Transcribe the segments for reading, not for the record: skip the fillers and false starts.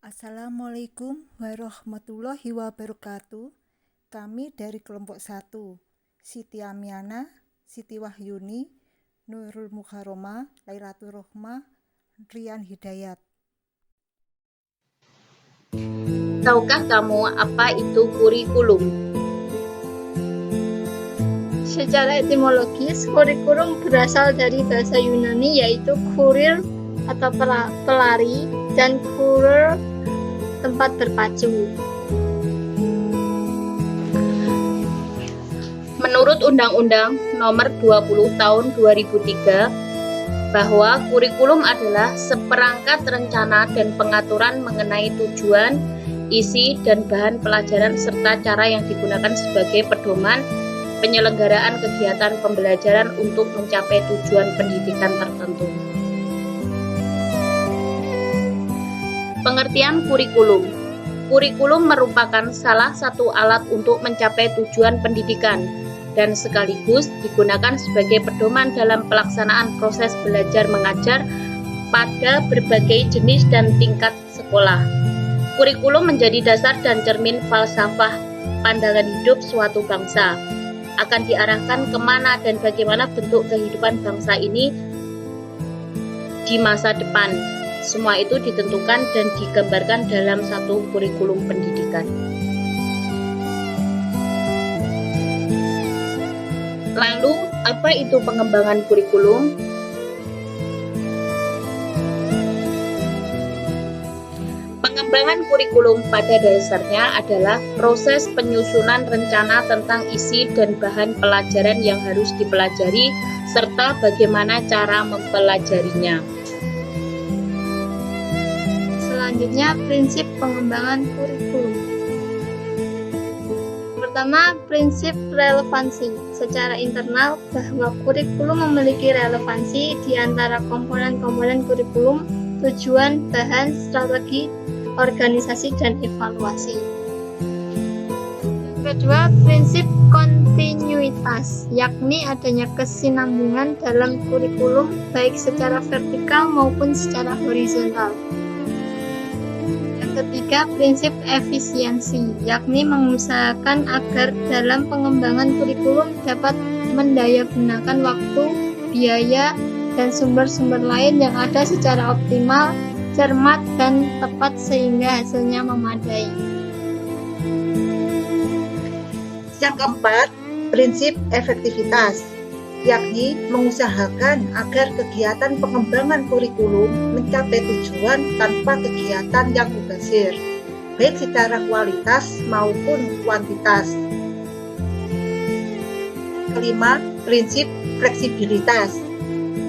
Assalamualaikum warahmatullahi wabarakatuh. Kami dari kelompok 1, Siti Amiana, Siti Wahyuni, Nurul Mukharoma, Lailatul Rohma, Rian Hidayat. Tahukah kamu apa itu kurikulum? Secara etimologis, kurikulum berasal dari bahasa Yunani yaitu kurir atau pelari dan kurer tempat berpacu. Menurut Undang-Undang Nomor 20 Tahun 2003 bahwa kurikulum adalah seperangkat rencana dan pengaturan mengenai tujuan, isi, dan bahan pelajaran serta cara yang digunakan sebagai pedoman penyelenggaraan kegiatan pembelajaran untuk mencapai tujuan pendidikan tertentu. Pengertian kurikulum. Kurikulum merupakan salah satu alat untuk mencapai tujuan pendidikan dan sekaligus digunakan sebagai pedoman dalam pelaksanaan proses belajar mengajar pada berbagai jenis dan tingkat sekolah. Kurikulum menjadi dasar dan cermin falsafah pandangan hidup suatu bangsa. Akan diarahkan kemana dan bagaimana bentuk kehidupan bangsa ini di masa depan. Semua itu ditentukan dan digambarkan dalam satu kurikulum pendidikan. Lalu, apa itu pengembangan kurikulum? Pengembangan kurikulum pada dasarnya adalah proses penyusunan rencana tentang isi dan bahan pelajaran yang harus dipelajari serta bagaimana cara mempelajarinya. Selanjutnya, prinsip pengembangan kurikulum. Pertama, prinsip relevansi. Secara internal, bahwa kurikulum memiliki relevansi di antara komponen-komponen kurikulum, tujuan, bahan, strategi, organisasi, dan evaluasi. Kedua, prinsip kontinuitas, yakni adanya kesinambungan dalam kurikulum baik secara vertikal maupun secara horizontal. Yang ketiga, prinsip efisiensi, yakni mengusahakan agar dalam pengembangan kurikulum dapat mendayagunakan waktu, biaya, dan sumber-sumber lain yang ada secara optimal, cermat, dan tepat sehingga hasilnya memadai. Yang keempat, prinsip efektivitas, yakni mengusahakan agar kegiatan pengembangan kurikulum mencapai tujuan tanpa kegiatan yang mubazir, baik secara kualitas maupun kuantitas. Kelima, prinsip fleksibilitas.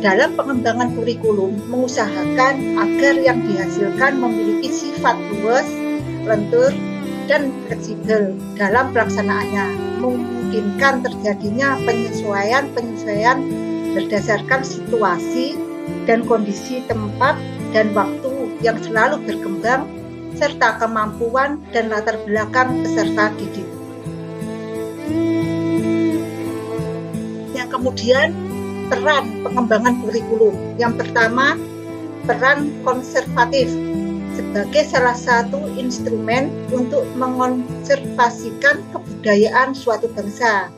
Dalam pengembangan kurikulum, mengusahakan agar yang dihasilkan memiliki sifat luas, lentur, dan fleksibel dalam pelaksanaannya, memungkinkan terjadinya penyesuaian berdasarkan situasi dan kondisi tempat dan waktu yang selalu berkembang, serta kemampuan dan latar belakang peserta didik. Yang kemudian, peran pengembangan kurikulum. Yang pertama, peran konservatif sebagai salah satu instrumen untuk mengonservasikan kebudayaan suatu bangsa.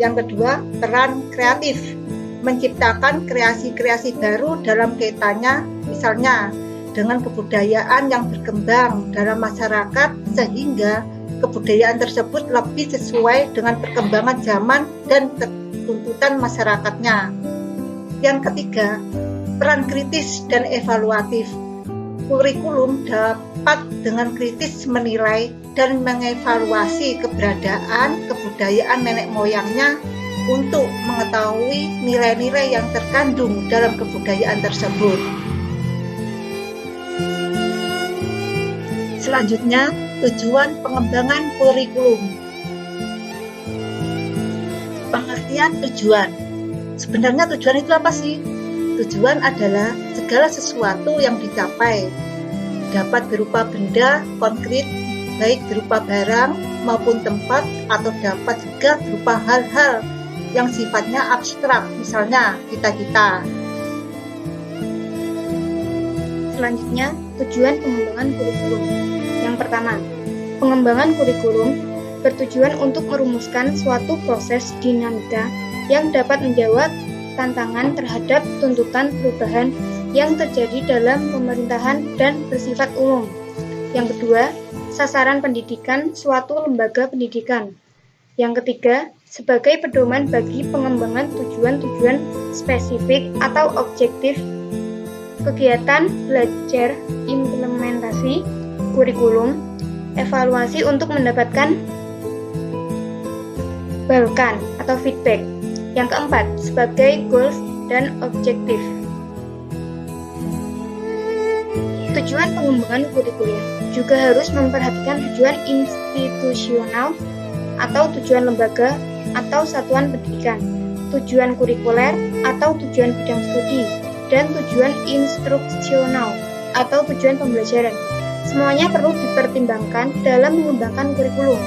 Yang kedua, peran kreatif, menciptakan kreasi-kreasi baru dalam kaitannya, misalnya dengan kebudayaan yang berkembang dalam masyarakat sehingga kebudayaan tersebut lebih sesuai dengan perkembangan zaman dan tuntutan masyarakatnya. Yang ketiga, peran kritis dan evaluatif. Kurikulum dapat dengan kritis menilai dan mengevaluasi keberadaan kebudayaan nenek moyangnya untuk mengetahui nilai-nilai yang terkandung dalam kebudayaan tersebut. Selanjutnya, tujuan pengembangan kurikulum. Pengertian tujuan. Sebenarnya tujuan itu apa sih? Tujuan adalah segala sesuatu yang dicapai, dapat berupa benda konkret, baik berupa barang maupun tempat, atau dapat juga berupa hal-hal yang sifatnya abstrak, misalnya cita-cita. Selanjutnya, tujuan pengembangan kurikulum. Yang pertama, pengembangan kurikulum bertujuan untuk merumuskan suatu proses dinamika yang dapat menjawab tantangan terhadap tuntutan perubahan yang terjadi dalam pemerintahan dan bersifat umum. Yang kedua, sasaran pendidikan suatu lembaga pendidikan. Yang ketiga, sebagai pedoman bagi pengembangan tujuan-tujuan spesifik atau objektif kegiatan belajar, implementasi kurikulum, evaluasi untuk mendapatkan balkan atau feedback. Yang keempat, sebagai goals dan objektif. Tujuan pengembangan kurikulum juga harus memperhatikan tujuan institusional atau tujuan lembaga atau satuan pendidikan, tujuan kurikuler atau tujuan bidang studi, dan tujuan instruksional atau tujuan pembelajaran. Semuanya perlu dipertimbangkan dalam mengembangkan kurikulum.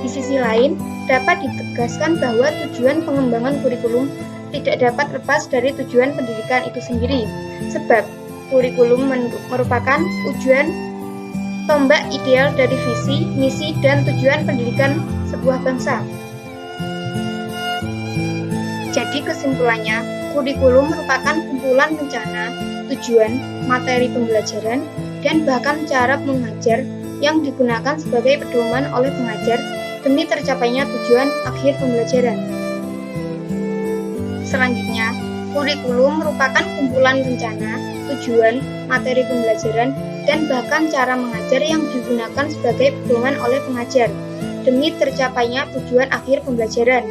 Di sisi lain, dapat ditegaskan bahwa tujuan pengembangan kurikulum tidak dapat lepas dari tujuan pendidikan itu sendiri, sebab kurikulum merupakan tujuan tombak ideal dari visi, misi, dan tujuan pendidikan sebuah bangsa. Jadi kesimpulannya, kurikulum merupakan kumpulan rencana, tujuan, materi pembelajaran, dan bahkan cara mengajar yang digunakan sebagai pedoman oleh pengajar demi tercapainya tujuan akhir pembelajaran. Selanjutnya, kurikulum merupakan kumpulan rencana, tujuan, materi pembelajaran, dan bahkan cara mengajar yang digunakan sebagai pedoman oleh pengajar demi tercapainya tujuan akhir pembelajaran.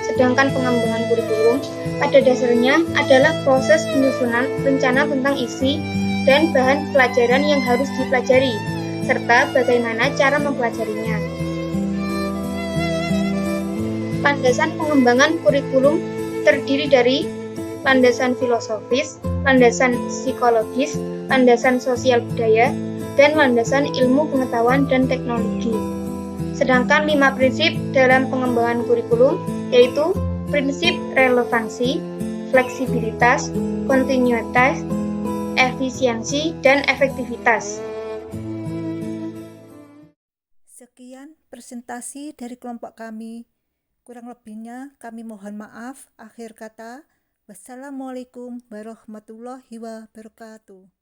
Sedangkan pengembangan kurikulum pada dasarnya adalah proses penyusunan rencana tentang isi dan bahan pelajaran yang harus dipelajari, serta bagaimana cara mempelajarinya. Landasan pengembangan kurikulum terdiri dari landasan filosofis, landasan psikologis, landasan sosial budaya, dan landasan ilmu pengetahuan dan teknologi. Sedangkan 5 prinsip dalam pengembangan kurikulum yaitu prinsip relevansi, fleksibilitas, kontinuitas, efisiensi, dan efektivitas. Sekian presentasi dari kelompok kami. Kurang lebihnya kami mohon maaf. Akhir kata, wassalamualaikum warahmatullahi wabarakatuh.